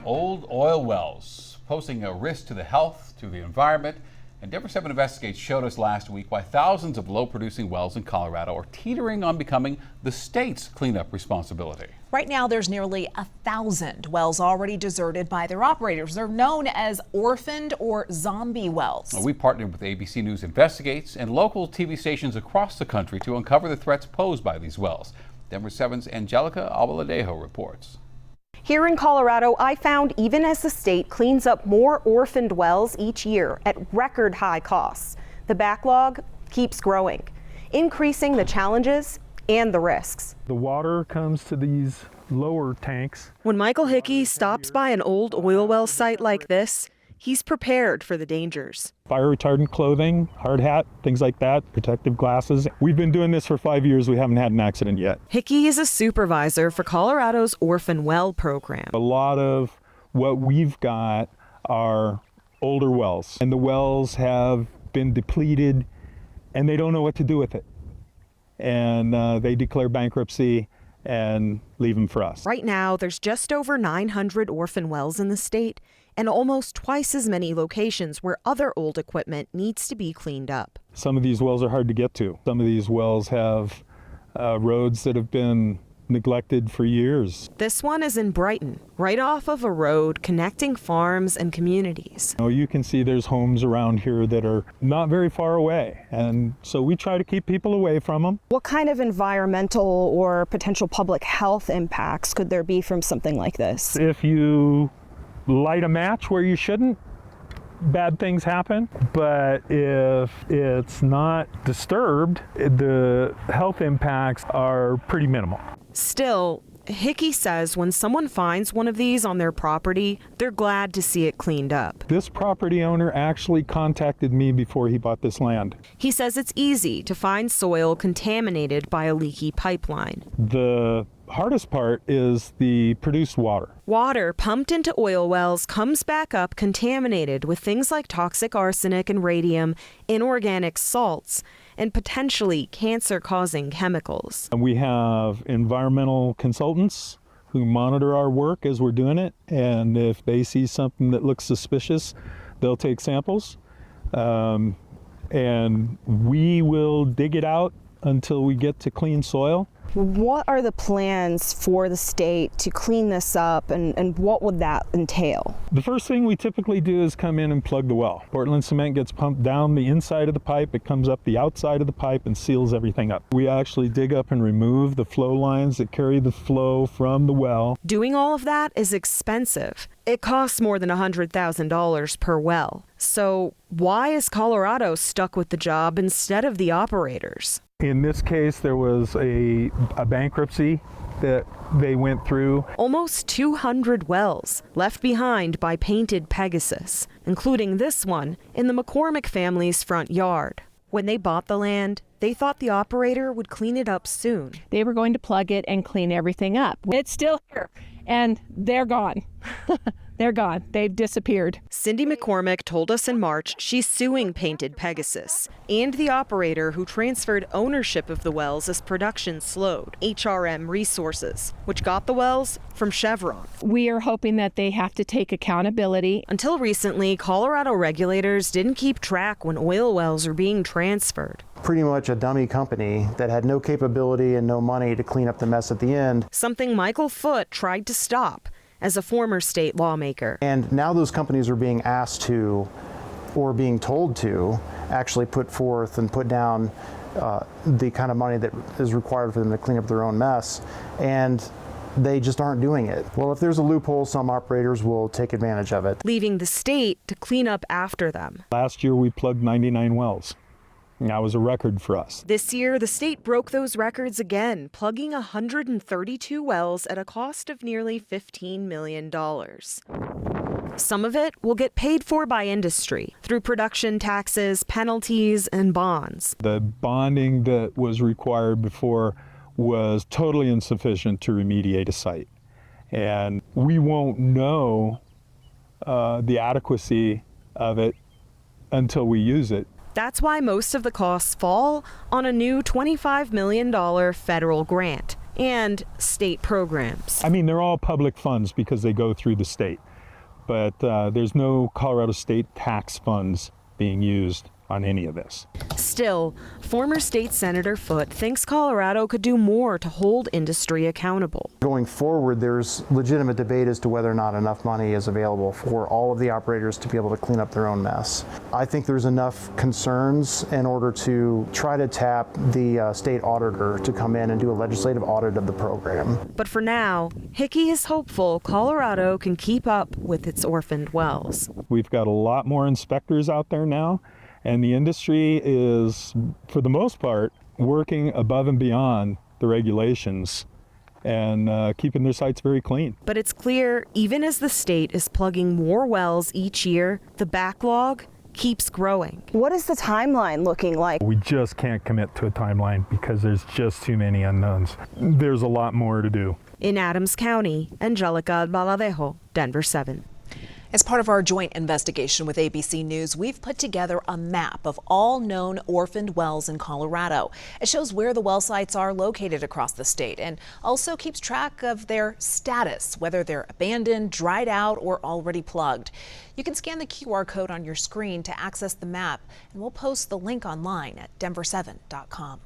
Old oil wells posing a risk to the health, to the environment. And Denver 7 Investigates showed us last week why thousands of low-producing wells in Colorado are teetering on becoming the state's cleanup responsibility. Right now, there's nearly 1,000 wells already deserted by their operators. They're known as orphaned or zombie wells. We partnered with ABC News Investigates and local TV stations across the country to uncover the threats posed by these wells. Denver 7's Angelica Albaladejo reports. Here in Colorado, I found even as the state cleans up more orphaned wells each year at record high costs, the backlog keeps growing, increasing the challenges and the risks. The water comes to these lower tanks. When Michael Hickey stops by an old oil well site like this, he's prepared for the dangers. Fire retardant clothing, hard hat, things like that, protective glasses. We've been doing this for 5 years. We haven't had an accident yet. Hickey is a supervisor for Colorado's Orphan Well program. A lot of what we've got are older wells, and the wells have been depleted and they don't know what to do with it. And they declare bankruptcy and leave them for us. Right now, there's just over 900 orphan wells in the state and almost twice as many locations where other old equipment needs to be cleaned up. Some of these wells are hard to get to. Some of these wells have roads that have been neglected for years. This one is in Brighton, right off of a road connecting farms and communities. You can see there's homes around here that are not very far away, and so we try to keep people away from them. What kind of environmental or potential public health impacts could there be from something like this? If you light a match where you shouldn't, bad things happen. But if it's not disturbed, the health impacts are pretty minimal. Still, Hickey says when someone finds one of these on their property, they're glad to see it cleaned up. This property owner actually contacted me before he bought this land. He says it's easy to find soil contaminated by a leaky pipeline. The hardest part is the produced water. Water pumped into oil wells comes back up contaminated with things like toxic arsenic and radium, inorganic salts, and potentially cancer-causing chemicals. And we have environmental consultants who monitor our work as we're doing it, and if they see something that looks suspicious, they'll take samples, and we will dig it out until we get to clean soil. What are the plans for the state to clean this up, and what would that entail? The first thing we typically do is come in and plug the well. Portland cement gets pumped down the inside of the pipe, it comes up the outside of the pipe and seals everything up. We actually dig up and remove the flow lines that carry the flow from the well. Doing all of that is expensive. It costs more than $100,000 per well. So why is Colorado stuck with the job instead of the operators? In this case, there was a bankruptcy that they went through. Almost 200 wells left behind by Painted Pegasus, including this one in the McCormick family's front yard. When they bought the land, they thought the operator would clean it up soon. They were going to plug it and clean everything up. It's still here, and they're gone. They're gone. They've disappeared. Cindy McCormick told us in March she's suing Painted Pegasus and the operator who transferred ownership of the wells as production slowed, HRM Resources, which got the wells from Chevron. We are hoping that they have to take accountability. Until recently, Colorado regulators didn't keep track when oil wells are being transferred. Pretty much a dummy company that had no capability and no money to clean up the mess at the end. Something Michael Foote tried to stop as a former state lawmaker. And now those companies are being asked to, or being told to, actually put forth and put down the kind of money that is required for them to clean up their own mess. And they just aren't doing it. Well, if there's a loophole, some operators will take advantage of it. Leaving the state to clean up after them. Last year we plugged 99 wells. That was a record for us. This year, the state broke those records again, plugging 132 wells at a cost of nearly $15 million. Some of it will get paid for by industry through production taxes, penalties, and bonds. The bonding that was required before was totally insufficient to remediate a site. And we won't know the adequacy of it until we use it. That's why most of the costs fall on a new $25 million federal grant and state programs. I mean, they're all public funds because they go through the state, but there's no Colorado state tax funds being used on any of this. Still, former State Senator Foote thinks Colorado could do more to hold industry accountable. Going forward, there's legitimate debate as to whether or not enough money is available for all of the operators to be able to clean up their own mess. I think there's enough concerns in order to try to tap the state auditor to come in and do a legislative audit of the program. But for now, Hickey is hopeful Colorado can keep up with its orphaned wells. We've got a lot more inspectors out there now, and the industry is, for the most part, working above and beyond the regulations and keeping their sites very clean. But it's clear, even as the state is plugging more wells each year, the backlog keeps growing. What is the timeline looking like? We just can't commit to a timeline because there's just too many unknowns. There's a lot more to do. In Adams County, Angelica Baladejo, Denver 7. As part of our joint investigation with ABC News, we've put together a map of all known orphaned wells in Colorado. It shows where the well sites are located across the state and also keeps track of their status, whether they're abandoned, dried out, or already plugged. You can scan the QR code on your screen to access the map, and we'll post the link online at denver7.com.